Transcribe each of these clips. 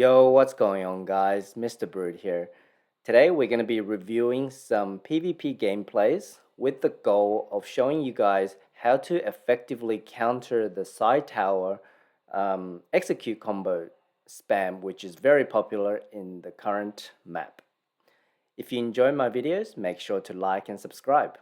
Yo, what's going on guys? Mr. Brood here. Today we're going to be reviewing some PvP gameplays with the goal of showing you guys how to effectively counter the side tower execute combo spam, which is very popular in the current map. If you enjoy my videos, make sure to like and subscribe.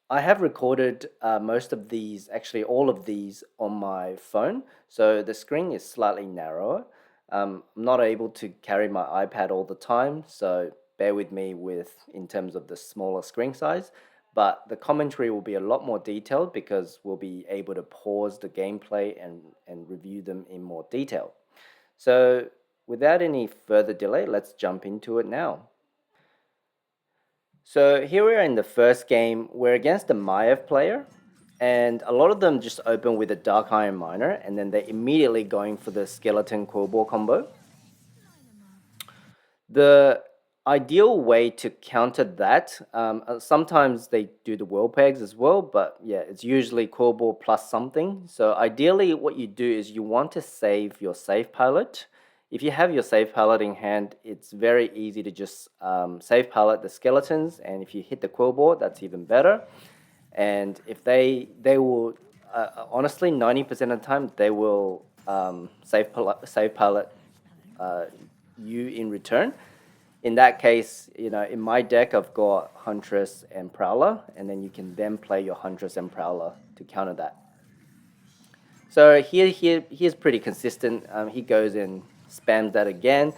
I have recorded most of these, actually all of these, on my phone, so the screen is slightly narrower. I'm not able to carry my iPad all the time, so bear with me in terms of the smaller screen size, but the commentary will be a lot more detailed because we'll be able to pause the gameplay and review them in more detail. So without any further delay, let's jump into it now. So here we are in the first game. We're against the Maiev player, and a lot of them just open with a Dark Iron Miner, and then they're immediately going for the Skeleton Core combo. The ideal way to counter that, sometimes they do the World Pegs as well, but yeah, it's usually Core plus something. So ideally what you do is you want to save your save pilot. If you have your save palette in hand, it's very easy to just save palette the skeletons, and if you hit the quill board, that's even better. And if they will, honestly, 90% of the time, they will save palette you in return. In that case, in my deck, I've got Huntress and Prowler, and then you can then play your Huntress and Prowler to counter that. So here's pretty consistent. He goes and spams that again.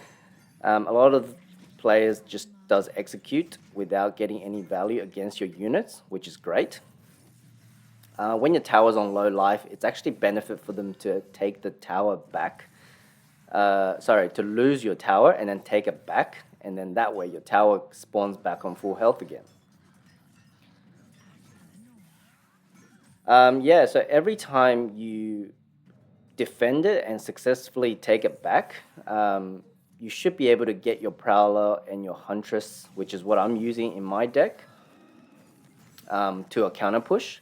A lot of players just does execute without getting any value against your units, which is great. When your tower's on low life, it's actually benefit for them to take the tower back. To lose your tower and then take it back, and then that way your tower spawns back on full health again. Yeah, so every time you defend it and successfully take it back, you should be able to get your Prowler and your Huntress, which is what I'm using in my deck, to a counter push.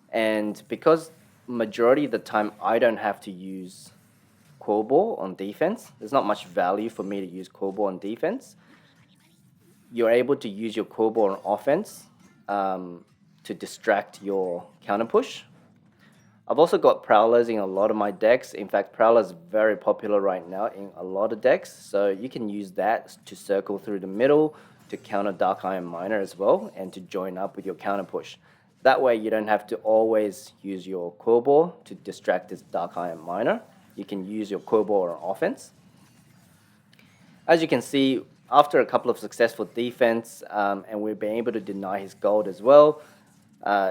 And because majority of the time I don't have to use Core Ball on defense, there's not much value for me to use Core Ball on defense. You're able to use your Core Ball on offense to distract your counter push. I've also got Prowlers in a lot of my decks. In fact, Prowler is very popular right now in a lot of decks, so you can use that to circle through the middle to counter Dark Iron Miner as well, and to join up with your counter push. That way you don't have to always use your Quill Ball to distract this Dark Iron Miner. You can use your Quill Ball on offense. As you can see, after a couple of successful defense, and we've been able to deny his gold as well,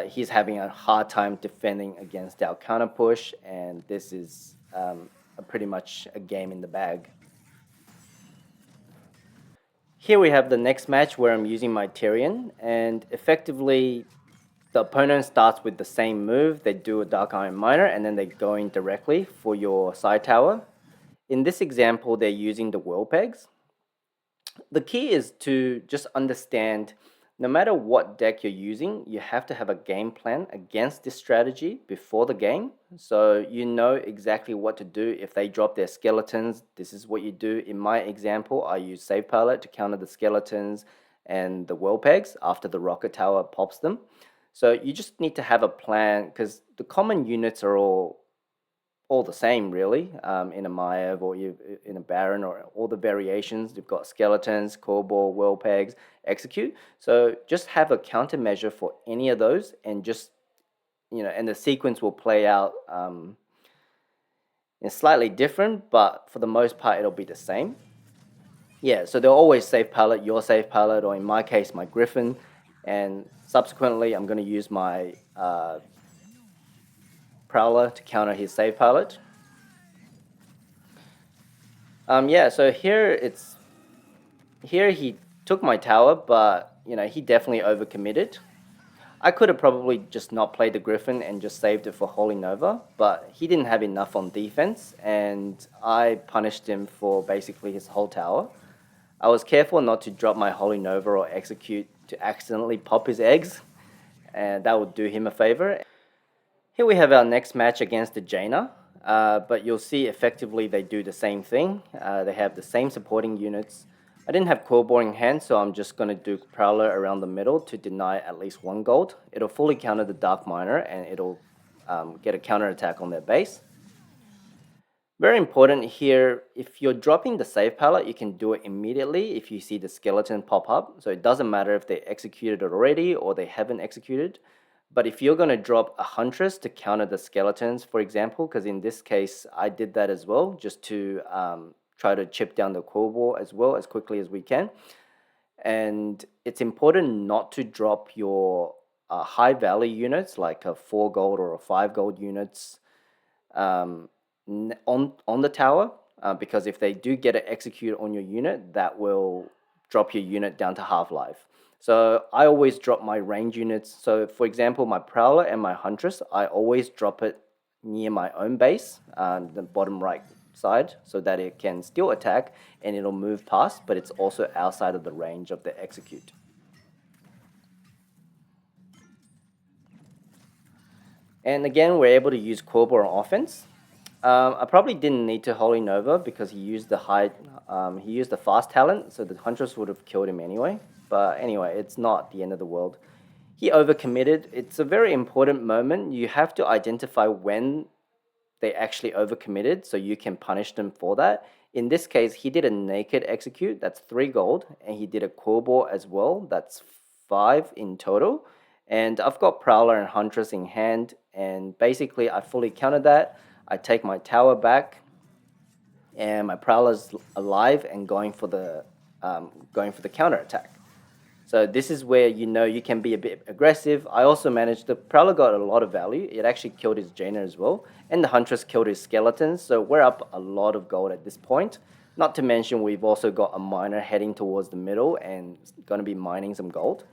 he's having a hard time defending against our counter push, and this is pretty much a game in the bag. Here we have the next match where I'm using my Tyrion, and effectively the opponent starts with the same move. They do a Dark Iron Miner, and then they go in directly for your side tower. In this example, they're using the World Pegs. The key is to just understand, no matter what deck you're using, you have to have a game plan against this strategy before the game. So you know exactly what to do. If they drop their skeletons, this is what you do. In my example, I use Save Palette to counter the skeletons and the World Pegs after the Rocket Tower pops them. So you just need to have a plan, because the common units are all the same, really, in a Maiev or in a Baron, or all the variations. You've got skeletons, Core Ball, World Pegs, execute. So just have a countermeasure for any of those, and just, and the sequence will play out slightly different, but for the most part, it'll be the same. Yeah, so they'll always save palette, your save palette, or in my case, my Griffin, and subsequently, I'm going to use my Prowler to counter his save palette. Yeah, so here he took my tower, but he definitely overcommitted. I could have probably just not played the Griffin and just saved it for Holy Nova, but he didn't have enough on defense, and I punished him for basically his whole tower. I was careful not to drop my Holy Nova or execute to accidentally pop his eggs, and that would do him a favor. Here we have our next match against the Jaina. but you'll see effectively they do the same thing. They have the same supporting units. I didn't have core bore in hand, so I'm just going to do Prowler around the middle to deny at least 1 gold. It'll fully counter the Dark Miner, and it'll get a counter attack on their base. Very important here, if you're dropping the save palette, you can do it immediately if you see the skeleton pop up. So it doesn't matter if they executed it already or they haven't executed. But if you're going to drop a Huntress to counter the skeletons, for example, because in this case, I did that as well, just to try to chip down the core bore as well as quickly as we can. And it's important not to drop your high value units, like a 4 gold or a 5 gold units, on the tower, because if they do get it execute on your unit, that will drop your unit down to half life. So I always drop my range units. So for example, my Prowler and my Huntress, I always drop it near my own base, the bottom right side, so that it can still attack and it'll move past, but it's also outside of the range of the execute. And again, we're able to use Corbo on offense. I probably didn't need to Holy Nova because he used the fast talent, so the Huntress would have killed him anyway. But anyway, it's not the end of the world. He overcommitted. It's a very important moment. You have to identify when they actually overcommitted, so you can punish them for that. In this case, he did a naked execute, that's 3 gold, and he did a Corbo as well, that's 5 in total. And I've got Prowler and Huntress in hand, and basically I fully countered that. I take my tower back, and my Prowler's alive and going for the counter attack. So this is where you can be a bit aggressive. I also managed, the Prowler got a lot of value. It actually killed his Jaina as well, and the Huntress killed his skeletons. So we're up a lot of gold at this point. Not to mention we've also got a miner heading towards the middle and going to be mining some gold.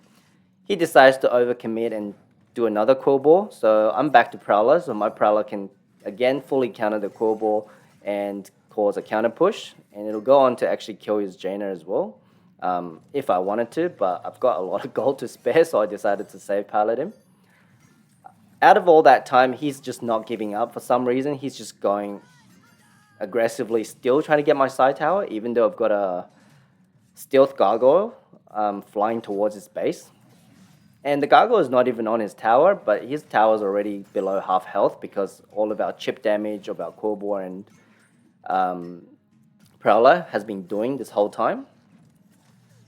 He decides to overcommit and do another core bore. So I'm back to Prowler, so my Prowler can again fully counter the core bore and cause a counter push, and it'll go on to actually kill his Jaina as well, if I wanted to, but I've got a lot of gold to spare, so I decided to save pallet him. Out of all that time, he's just not giving up for some reason. He's just going aggressively, still trying to get my side tower, even though I've got a stealth gargoyle flying towards his base. And the gargoyle is not even on his tower, but his tower is already below half health because all of our chip damage of our core bore and Prowler has been doing this whole time.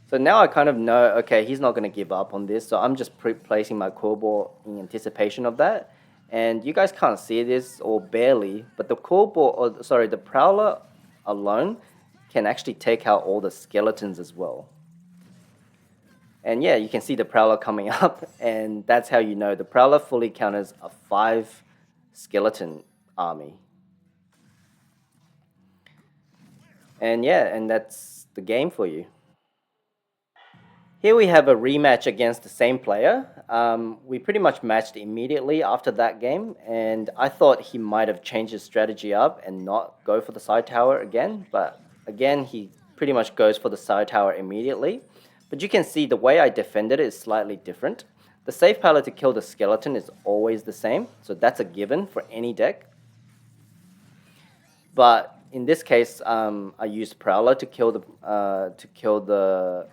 So now I kind of know, okay, he's not going to give up on this, so I'm just placing my core bore in anticipation of that. And you guys can't see this, or barely, but the the Prowler alone can actually take out all the skeletons as well. And yeah, you can see the Prowler coming up, and that's how you know the Prowler fully counters a 5 skeleton army. And yeah, and that's the game for you. Here we have a rematch against the same player. We pretty much matched immediately after that game, and I thought he might have changed his strategy up and not go for the side tower again, but again, he pretty much goes for the side tower immediately. But you can see the way I defended it is slightly different. The safe palette to kill the skeleton is always the same, so that's a given for any deck. But in this case, I used Prowler to kill the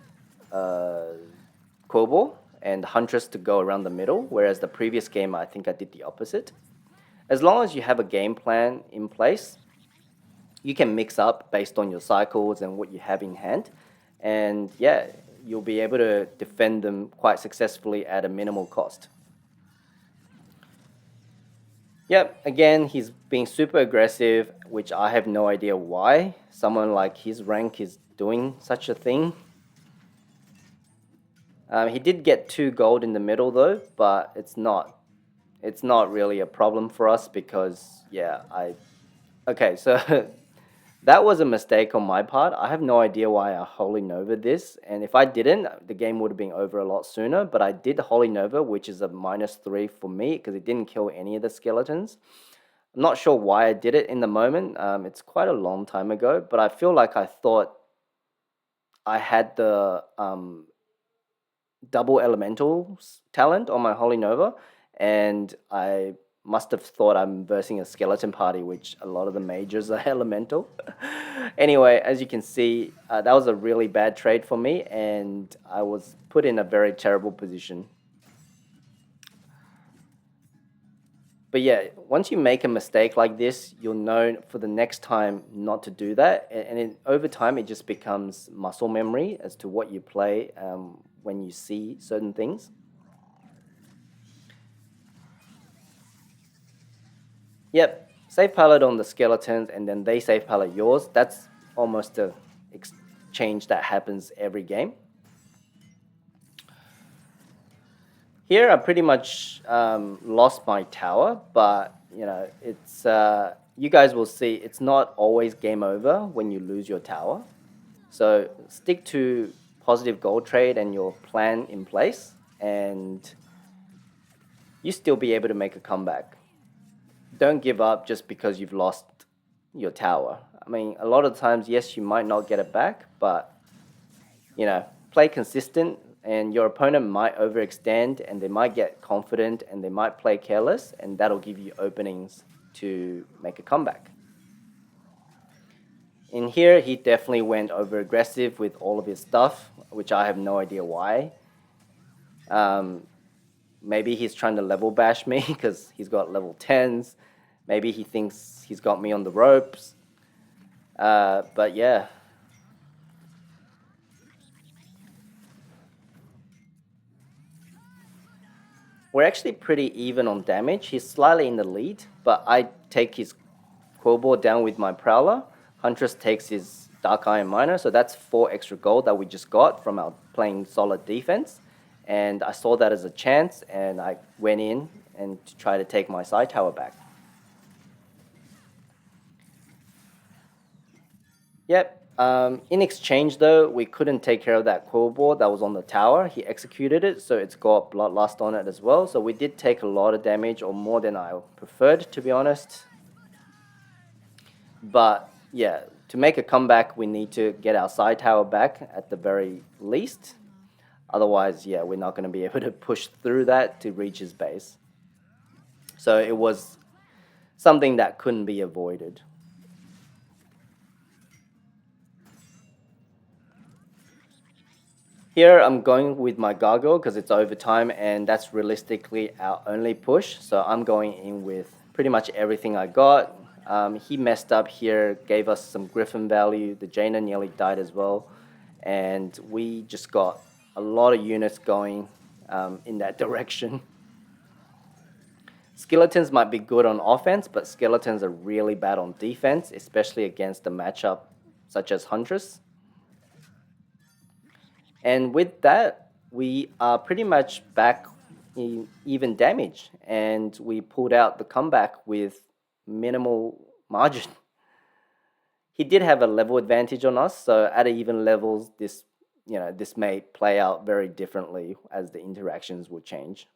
Kobo and Huntress to go around the middle, whereas the previous game I think I did the opposite. As long as you have a game plan in place, you can mix up based on your cycles and what you have in hand, and yeah, you'll be able to defend them quite successfully at a minimal cost. Yep, again, he's being super aggressive, which I have no idea why someone like his rank is doing such a thing. He did get 2 gold in the middle though, but it's not really a problem for us because okay, so that was a mistake on my part. I have no idea why I Holy Nova this, and if I didn't, the game would have been over a lot sooner, but I did Holy Nova, which is a -3 for me because it didn't kill any of the skeletons. I'm not sure why I did it in the moment. It's quite a long time ago, but I feel like I thought I had the double elementals talent on my Holy Nova, and I must have thought I'm versing a skeleton party, which a lot of the mages are elemental. Anyway, as you can see, that was a really bad trade for me, and I was put in a very terrible position. But yeah, once you make a mistake like this, you'll know for the next time not to do that. Over time, it just becomes muscle memory as to what you play when you see certain things. Yep, save palette on the skeletons, and then they save palette yours. That's almost a exchange that happens every game. Here, I pretty much lost my tower, but it's you guys will see it's not always game over when you lose your tower. So stick to positive gold trade and your plan in place, and you still be able to make a comeback. Don't give up just because you've lost your tower. I mean, a lot of times, yes, you might not get it back, but play consistent, and your opponent might overextend, and they might get confident, and they might play careless, and that'll give you openings to make a comeback. In here, he definitely went over aggressive with all of his stuff, which I have no idea why. Maybe he's trying to level bash me because he's got level 10s. Maybe he thinks he's got me on the ropes. But yeah. We're actually pretty even on damage. He's slightly in the lead, but I take his Quillboar down with my Prowler. Huntress takes his Dark Iron Miner, so that's 4 extra gold that we just got from our playing solid defense. And I saw that as a chance, and I went in and to try to take my side tower back. Yep. In exchange, though, we couldn't take care of that Quillboar that was on the tower. He executed it, so it's got Bloodlust on it as well. So we did take a lot of damage, or more than I preferred, to be honest. But yeah, to make a comeback, we need to get our side tower back at the very least. Otherwise, yeah, we're not going to be able to push through that to reach his base. So it was something that couldn't be avoided. Here I'm going with my Gargoyle because it's overtime, and that's realistically our only push. So I'm going in with pretty much everything I got. He messed up here, gave us some Griffin value. The Jaina nearly died as well. And we just got a lot of units going in that direction. Skeletons might be good on offense, but skeletons are really bad on defense, especially against a matchup such as Huntress. And with that, we are pretty much back in even damage, and we pulled out the comeback with minimal margin. He did have a level advantage on us, so at even levels, this may play out very differently as the interactions will change.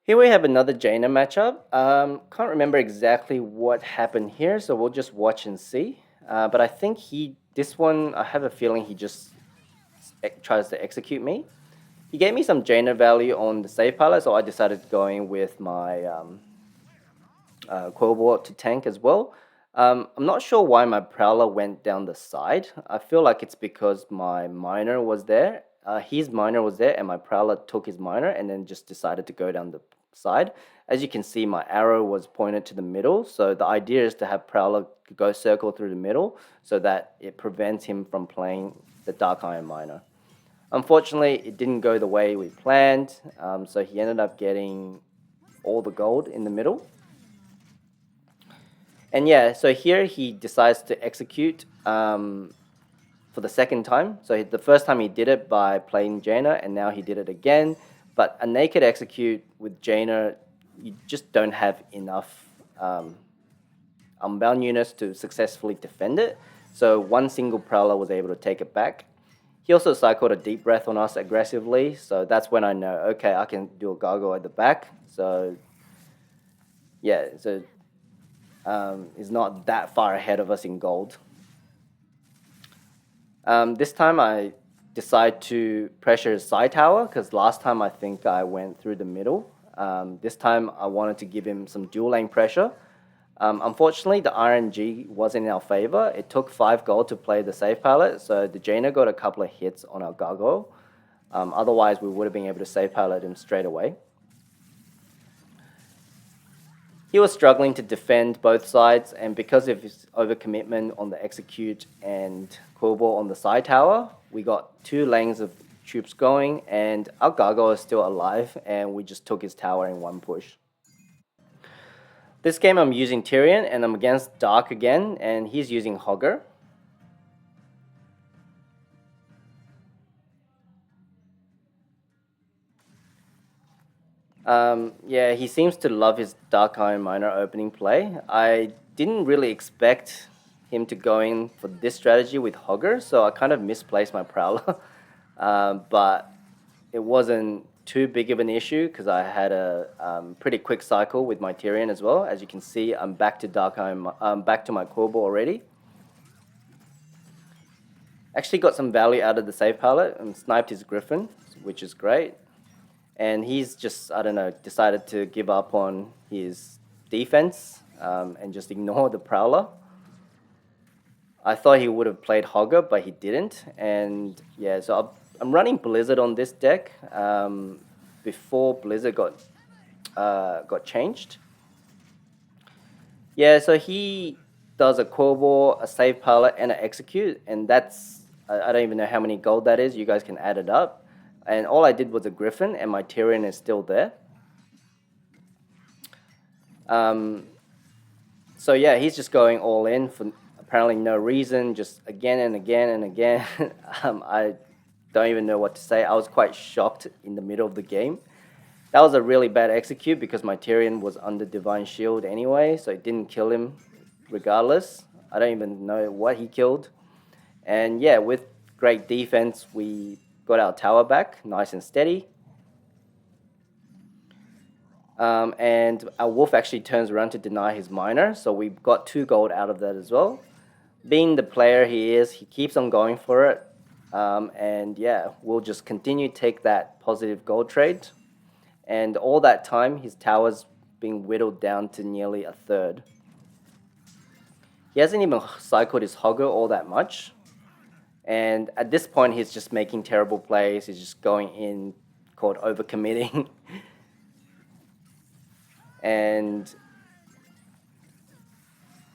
Here we have another Jaina matchup. Can't remember exactly what happened here, so we'll just watch and see. But I think this one, I have a feeling he just tries to execute me. He gave me some Jaina value on the save pilot, so I decided going with my Quillboar to tank as well. I'm not sure why my Prowler went down the side. I feel like it's because my Miner was there. His Miner was there, and my Prowler took his Miner and then just decided to go down the side. As you can see, my arrow was pointed to the middle, so the idea is to have Prowler go circle through the middle so that it prevents him from playing the Dark Iron Miner. Unfortunately, it didn't go the way we planned, so he ended up getting all the gold in the middle. And yeah, so here he decides to execute for the second time. So the first time he did it by playing Jaina, and now he did it again. But a naked execute with Jaina, you just don't have enough unbound units to successfully defend it. So one single Prowler was able to take it back. He also cycled a Deep Breath on us aggressively, so that's when I know, okay, I can do a Gargoyle at the back. So yeah, so is not that far ahead of us in gold. This time I decide to pressure his side tower because last time I think I went through the middle. This time I wanted to give him some dual lane pressure. Unfortunately, the RNG wasn't in our favor. It took 5 gold to play the safe palette, so the Jaina got a couple of hits on our gargoyle. Otherwise, we would have been able to safe palette him straight away. He was struggling to defend both sides, and because of his overcommitment on the execute and Quillball on the side tower, we got 2 lanes of troops going, and our gargoyle is still alive, and we just took his tower in 1 push. This game I'm using Tyrion, and I'm against Dark again, and he's using Hogger. Yeah, he seems to love his Dark Iron Miner opening play. I didn't really expect him to go in for this strategy with Hogger, so I kind of misplaced my Prowler. But it wasn't too big of an issue because I had a pretty quick cycle with my Tyrion as well. As you can see, I'm back to Dark Iron, back to my Quillball already. Actually got some value out of the save palette and sniped his Griffin, which is great. And he's just, I don't know, decided to give up on his defense and just ignore the Prowler. I thought he would have played Hogger, but he didn't. And yeah, so I'm running Blizzard on this deck before Blizzard got changed. Yeah, so he does a Quillball, a save palette, and an execute, and that's, I don't even know how many gold that is. You guys can add it up. And all I did was a Griffin, and my Tyrion is still there. So yeah, he's just going all in for apparently no reason, just again and again and again. I don't even know what to say. I was quite shocked in the middle of the game. That was a really bad execute because my Tyrion was under Divine Shield anyway, so it didn't kill him regardless. I don't even know what he killed. And yeah, with great defense, we got our tower back, nice and steady. And our wolf actually turns around to deny his miner, so we got 2 gold out of that as well. Being the player he is, he keeps on going for it. And yeah, we'll just continue to take that positive gold trade. And all that time, his tower's being whittled down to nearly a third. He hasn't even cycled his Hogger all that much. And at this point, he's just making terrible plays. He's just going in, called overcommitting. And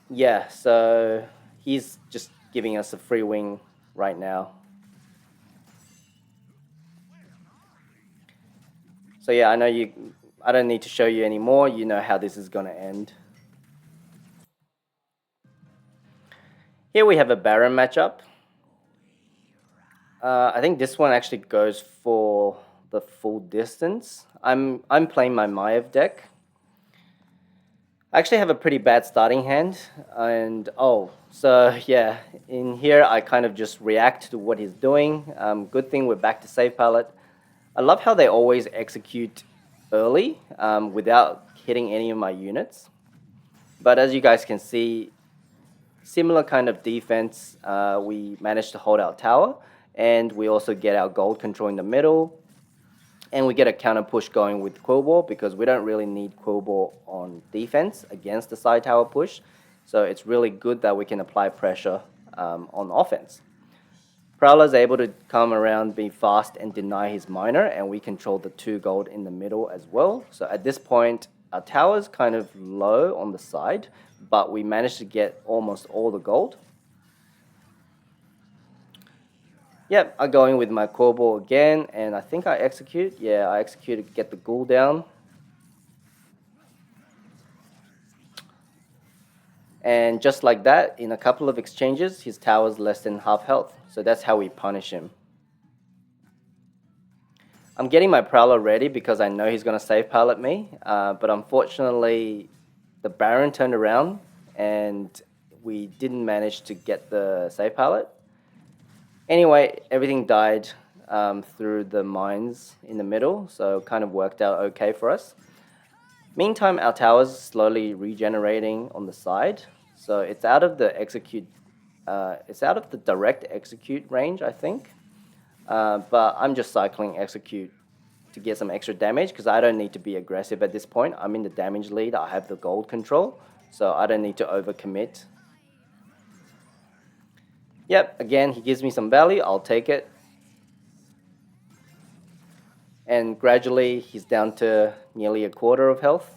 yeah, so he's just giving us a free wing right now. So yeah, I know I don't need to show you anymore. You know how this is going to end. Here we have a Baron matchup. I think this one actually goes for the full distance. I'm playing my Maiev deck. I actually have a pretty bad starting hand, and so yeah, in here I kind of just react to what he's doing. Good thing we're back to save palette. I love how they always execute early without hitting any of my units. But as you guys can see, similar kind of defense. We managed to hold our tower, and we also get our gold control in the middle. And we get a counter push going with Quillball because we don't really need Quillball on defense against the side tower push. So it's really good that we can apply pressure on offense. Prowler's able to come around, be fast, and deny his miner, and we control the 2 gold in the middle as well. So at this point, our tower's kind of low on the side, but we managed to get almost all the gold. Yep, I go in with my Quillball again, and I think I execute. Yeah, I execute to get the ghoul down. And just like that, in a couple of exchanges, his tower's less than half health. So that's how we punish him. I'm getting my Prowler ready because I know he's going to save pallet me. But unfortunately, the Baron turned around and we didn't manage to get the save pallet. Anyway, everything died through the mines in the middle, so it kind of worked out okay for us. Meantime, our tower's slowly regenerating on the side, so it's out of the direct execute range, I think. But I'm just cycling execute to get some extra damage because I don't need to be aggressive at this point. I'm in the damage lead. I have the gold control, so I don't need to overcommit. Yep, again, he gives me some value. I'll take it. And gradually, he's down to nearly a quarter of health.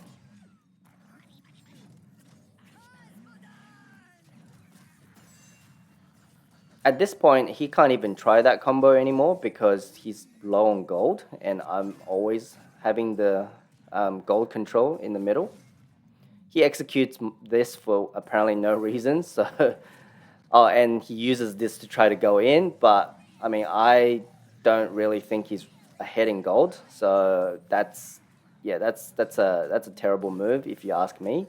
At this point, he can't even try that combo anymore because he's low on gold, and I'm always having the gold control in the middle. He executes this for apparently no reason, so oh, and he uses this to try to go in, but I mean, I don't really think he's ahead in gold, so that's a terrible move if you ask me.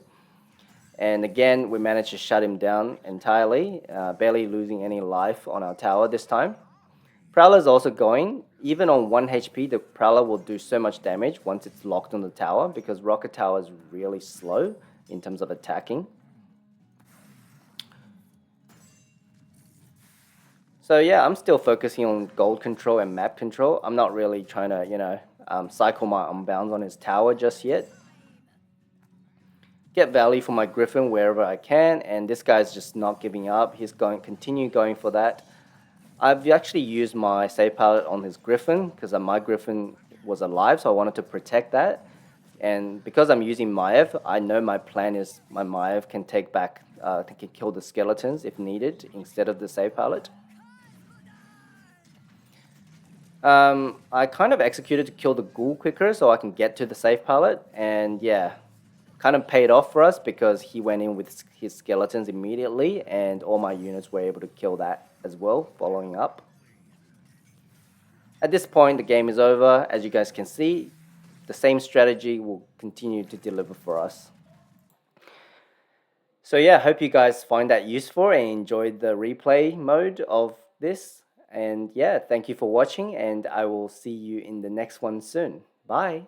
And again, we managed to shut him down entirely, barely losing any life on our tower this time. Prowler is also going. Even on 1 HP, the Prowler will do so much damage once it's locked on the tower because Rocket Tower is really slow in terms of attacking. So yeah, I'm still focusing on gold control and map control. I'm not really trying to, cycle my unbounds on his tower just yet. Get value for my Griffin wherever I can, and this guy's just not giving up. He's continue going for that. I've actually used my save palette on his Griffin because my Griffin was alive, so I wanted to protect that. And because I'm using Maiev, I know my plan is my Maiev can take back, can kill the skeletons if needed instead of the save palette. I kind of executed to kill the ghoul quicker so I can get to the save palette, and yeah, kind of paid off for us because he went in with his skeletons immediately and all my units were able to kill that as well following up. At this point, the game is over. As you guys can see, the same strategy will continue to deliver for us. So yeah, hope you guys find that useful and enjoyed the replay mode of this. And yeah, thank you for watching, and I will see you in the next one soon. Bye.